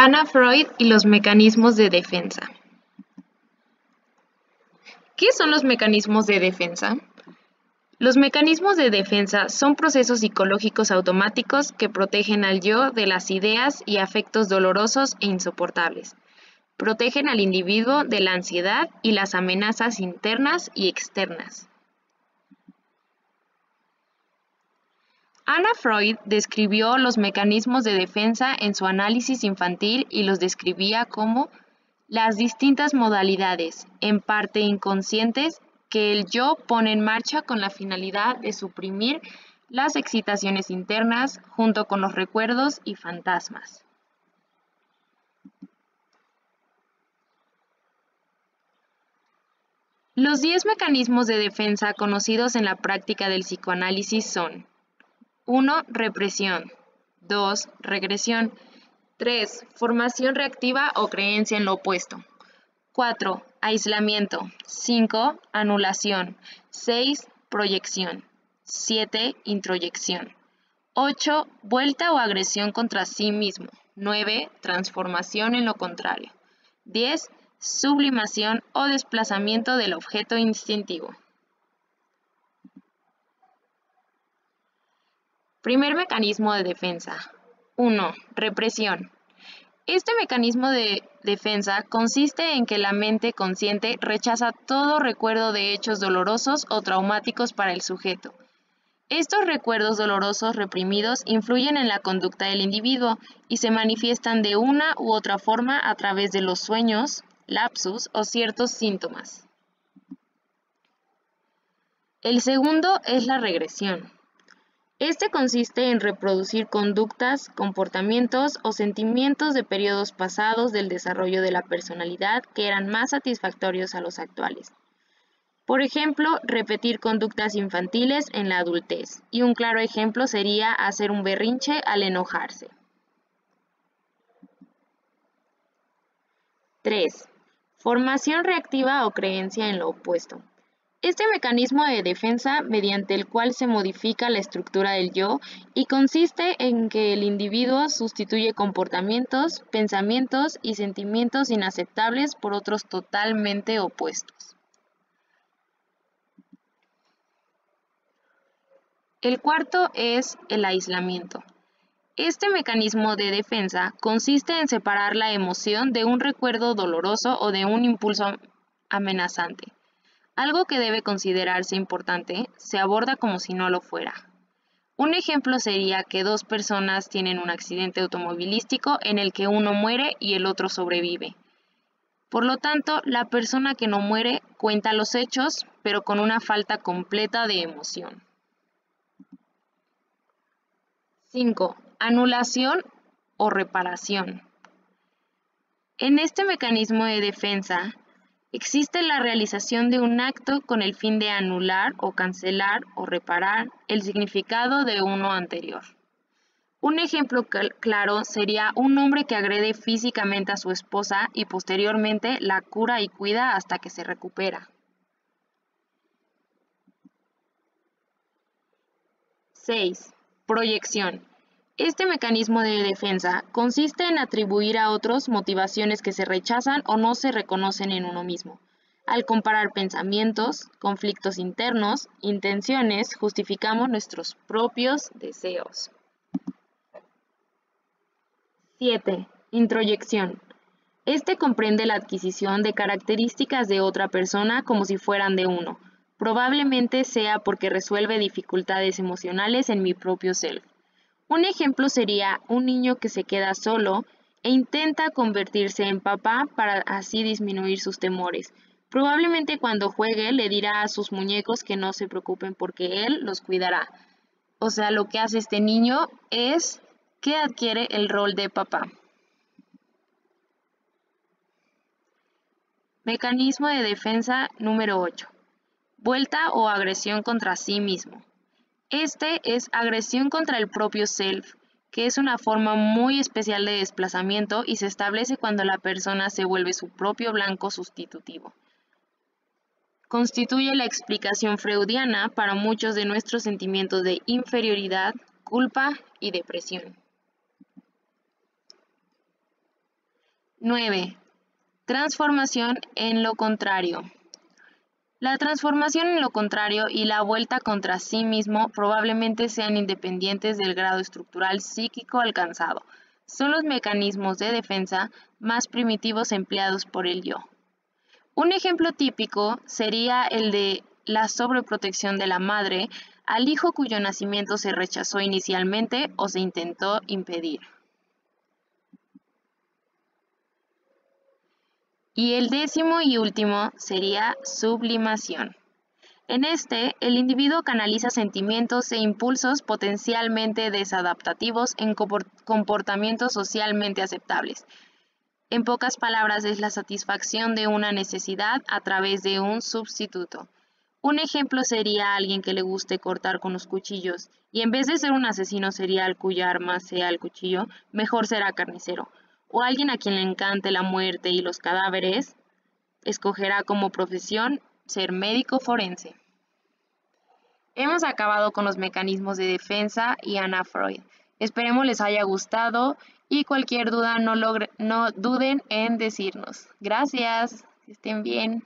Anna Freud y los mecanismos de defensa. ¿Qué son los mecanismos de defensa? Los mecanismos de defensa son procesos psicológicos automáticos que protegen al yo de las ideas y afectos dolorosos e insoportables. Protegen al individuo de la ansiedad y las amenazas internas y externas. Anna Freud describió los mecanismos de defensa en su análisis infantil y los describía como las distintas modalidades, en parte inconscientes, que el yo pone en marcha con la finalidad de suprimir las excitaciones internas junto con los recuerdos y fantasmas. Los 10 mecanismos de defensa conocidos en la práctica del psicoanálisis son 1. Represión. 2. Regresión. 3. Formación reactiva o creencia en lo opuesto. 4. Aislamiento. 5. Anulación. 6. Proyección. 7. Introyección. 8. Vuelta o agresión contra sí mismo. 9. Transformación en lo contrario. 10. Sublimación o desplazamiento del objeto instintivo. Primer mecanismo de defensa. 1. Represión. Este mecanismo de defensa consiste en que la mente consciente rechaza todo recuerdo de hechos dolorosos o traumáticos para el sujeto. Estos recuerdos dolorosos reprimidos influyen en la conducta del individuo y se manifiestan de una u otra forma a través de los sueños, lapsus o ciertos síntomas. El segundo es la regresión. Este consiste en reproducir conductas, comportamientos o sentimientos de periodos pasados del desarrollo de la personalidad que eran más satisfactorios a los actuales. Por ejemplo, repetir conductas infantiles en la adultez, y un claro ejemplo sería hacer un berrinche al enojarse. 3. Formación reactiva o creencia en lo opuesto. Este mecanismo de defensa mediante el cual se modifica la estructura del yo y consiste en que el individuo sustituye comportamientos, pensamientos y sentimientos inaceptables por otros totalmente opuestos. El cuarto es el aislamiento. Este mecanismo de defensa consiste en separar la emoción de un recuerdo doloroso o de un impulso amenazante. Algo que debe considerarse importante se aborda como si no lo fuera. Un ejemplo sería que dos personas tienen un accidente automovilístico en el que uno muere y el otro sobrevive. Por lo tanto, la persona que no muere cuenta los hechos, pero con una falta completa de emoción. 5. Anulación o reparación. En este mecanismo de defensa, existe la realización de un acto con el fin de anular o cancelar o reparar el significado de uno anterior. Un ejemplo claro sería un hombre que agrede físicamente a su esposa y posteriormente la cura y cuida hasta que se recupera. 6. Proyección. Este mecanismo de defensa consiste en atribuir a otros motivaciones que se rechazan o no se reconocen en uno mismo. Al comparar pensamientos, conflictos internos, intenciones, justificamos nuestros propios deseos. 7. Introyección. Este comprende la adquisición de características de otra persona como si fueran de uno. Probablemente sea porque resuelve dificultades emocionales en mi propio self. Un ejemplo sería un niño que se queda solo e intenta convertirse en papá para así disminuir sus temores. Probablemente cuando juegue le dirá a sus muñecos que no se preocupen porque él los cuidará. O sea, lo que hace este niño es que adquiere el rol de papá. Mecanismo de defensa número 8. Vuelta o agresión contra sí mismo. Este es agresión contra el propio self, que es una forma muy especial de desplazamiento y se establece cuando la persona se vuelve su propio blanco sustitutivo. Constituye la explicación freudiana para muchos de nuestros sentimientos de inferioridad, culpa y depresión. 9. Transformación en lo contrario. La transformación en lo contrario y la vuelta contra sí mismo probablemente sean independientes del grado estructural psíquico alcanzado. Son los mecanismos de defensa más primitivos empleados por el yo. Un ejemplo típico sería el de la sobreprotección de la madre al hijo cuyo nacimiento se rechazó inicialmente o se intentó impedir. Y el décimo y último sería sublimación. En este, el individuo canaliza sentimientos e impulsos potencialmente desadaptativos en comportamientos socialmente aceptables. En pocas palabras, es la satisfacción de una necesidad a través de un sustituto. Un ejemplo sería alguien que le guste cortar con los cuchillos y en vez de ser un asesino serial cuya arma sea el cuchillo, mejor será carnicero. O alguien a quien le encante la muerte y los cadáveres, escogerá como profesión ser médico forense. Hemos acabado con los mecanismos de defensa y Anna Freud. Esperemos les haya gustado y cualquier duda no duden en decirnos. Gracias, que estén bien.